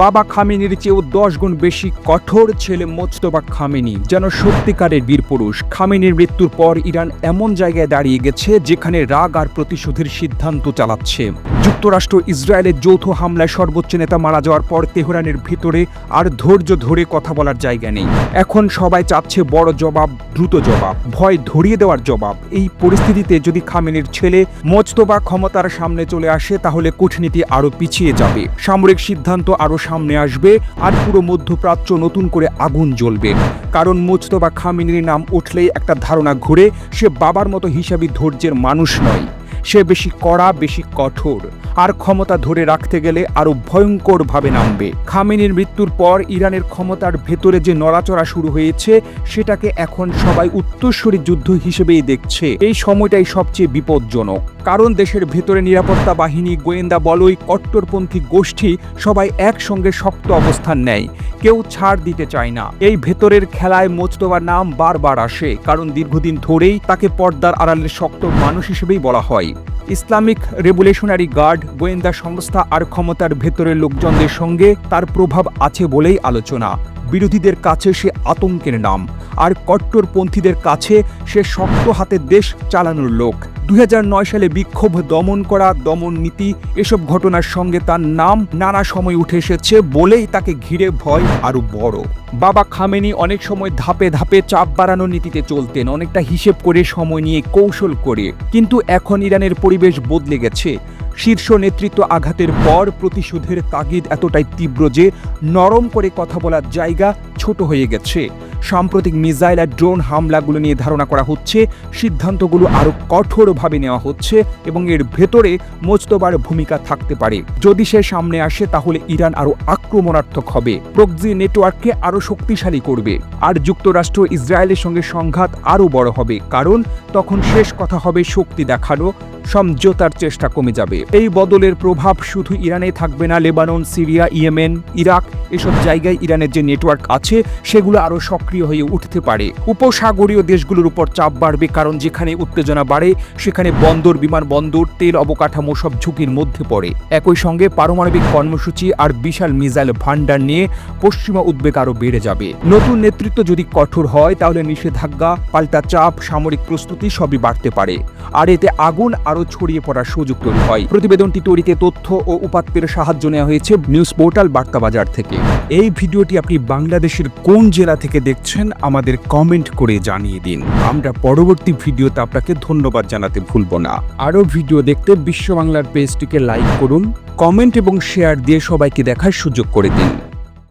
বাবা খামেনির চেয়েও 10 গুণ বেশি কঠোর ছেলে মোজতবা খামেনি, যেন সত্যিকারের বীরপুরুষ। খামেনির মৃত্যুর পর ইরান এমন জায়গায় দাঁড়িয়ে গেছে যেখানে রাগ আর প্রতিশোধের সিদ্ধান্ত চালাচ্ছে। যুক্তরাষ্ট্র ইসরায়েলের যৌথ হামলায় সর্বোচ্চ নেতা মারা যাওয়ার পর তেহরানের ভিতরে আর ধৈর্য ধরে কথা বলার জায়গা নেই। এখন সবাই চাচ্ছে বড় জবাব, দ্রুত জবাব, ভয় ধরিয়ে দেওয়ার জবাব। এই পরিস্থিতিতে যদি খামেনির ছেলে মোজতবা ক্ষমতার সামনে চলে আসে তাহলে কূটনীতি আরও পিছিয়ে যাবে, সামরিক সিদ্ধান্ত আরও সামনে আসবে, আর পুরো মধ্যপ্রাচ্য নতুন করে আগুন জ্বলবে। কারণ মোজতবা খামেনির নাম উঠলেই একটা ধারণা ঘুরে, সে বাবার মতো হিসাবি ধৈর্যের মানুষ নয়। সে বেশি কড়া, বেশি কঠোর, আর ক্ষমতা ধরে রাখতে গেলে আরো ভয়ঙ্করভাবে নামবে। খামেনির মৃত্যুর পর ইরানের ক্ষমতার ভেতরে যে নড়াচড়া শুরু হয়েছে সেটাকে এখন সবাই উত্তরসূরি যুদ্ধ হিসেবেই দেখছে। এই সময়টাই সবচেয়ে বিপজ্জনক, কারণ দেশের ভেতরে নিরাপত্তা বাহিনী, গোয়েন্দা বলয়, কট্টরপন্থী গোষ্ঠী সবাই একসঙ্গে শক্ত অবস্থান নেয়, কেউ ছাড় দিতে চায় না। এই ভেতরের খেলায় মোজতবার নাম বারবার আসে, কারণ দীর্ঘদিন ধরেই তাকে পর্দার আড়ালের শক্ত মানুষ হিসেবেই বলা হয়। ইসলামিক রেভলিউশনারি গার্ড, গোয়েন্দা সংস্থা আর ক্ষমতার ভেতরের লোকজনদের সঙ্গে তার প্রভাব আছে বলেই আলোচনা। বিরোধীদের কাছে সে আতঙ্কের নাম, আর কট্টরপন্থীদের কাছে সে শক্ত হাতে দেশ চালানোর লোক। 2009 সালে বিক্ষোভ দমন করা, দমন নীতি, এসব ঘটনার সঙ্গে তার নাম নানা সময় উঠে এসেছে বলেই তাকে ঘিরে ভয় আরও বড়। বাবা খামেনি অনেক সময় ধাপে ধাপে চাপ বাড়ানোর নীতিতে চলতেন, অনেকটা হিসেব করে, সময় নিয়ে, কৌশল করে। কিন্তু এখন ইরানের পরিবেশ বদলে গেছে। শীর্ষ নেতৃত্ব আঘাতের পর প্রতিশোধের তাগিদ এতটাই তীব্র যে নরম করে কথা বলার জায়গা ছোট হয়ে গেছে। সাম্প্রতিক মিসাইল আর ড্রোন হামলাগুলো নিয়ে ধারণা করা হচ্ছে, সিদ্ধান্তগুলো আরও কঠোরভাবে নেওয়া হচ্ছে, এবং এর ভেতরে মোজতবার ভূমিকা থাকতে পারে। যদি সে সামনে আসে তাহলে ইরান আরও আক্রমণাত্মক হবে, প্রক্সি নেটওয়ার্ককে আরও শক্তিশালী করবে, আর যুক্তরাষ্ট্র ইসরায়েলের সঙ্গে সংঘাত আরও বড় হবে। কারণ তখন শেষ কথা হবে শক্তি দেখানো, সমঝোতার চেষ্টা কমে যাবে। এই বদলের প্রভাব শুধু ইরানে থাকবে না, লেবানন, সিরিয়া, ইয়েমেন, ইরাক, এসব জায়গায় ইরানের যে নেটওয়ার্ক আছে সেগুলো আরও সক্রিয় হয়ে উঠতে পারে। উপসাগরীয় দেশগুলোর উপর চাপ বাড়বে, কারণ যেখানে উত্তেজনা বাড়ে সেখানে বন্দর, বিমানবন্দর, তেল অবকাঠামো সব ঝুঁকির মধ্যে পড়ে। একই সঙ্গে পারমাণবিক কর্মসূচি আর বিশাল মিসাইল ভান্ডার নিয়ে পশ্চিমা উদ্বেগ আরও বেড়ে যাবে। নতুন নেতৃত্ব যদি কঠোর হয় তাহলে নিষেধাজ্ঞা, পাল্টা চাপ, সামরিক প্রস্তুতি সবই বাড়তে পারে, আর এতে আগুন আরও ছড়িয়ে পড়ার সুযোগ তৈরি হয়। প্রতিবেদনটি তৈরিতে তথ্য ও উপাত্তের সাহায্য নেওয়া হয়েছে নিউজ পোর্টাল বার্তাবাজার থেকে। এই ভিডিওটি আপনি বাংলাদেশের কোন জেলা থেকে দেখছেন আমাদের কমেন্ট করে জানিয়ে দিন। আমরা পরবর্তী ভিডিওতে আপনাকে ধন্যবাদ জানাতে ভুলব না। আরও ভিডিও দেখতে বিশ্ব বাংলার পেজটিকে লাইক করুন, কমেন্ট এবং শেয়ার দিয়ে সবাইকে দেখার সুযোগ করে দিন।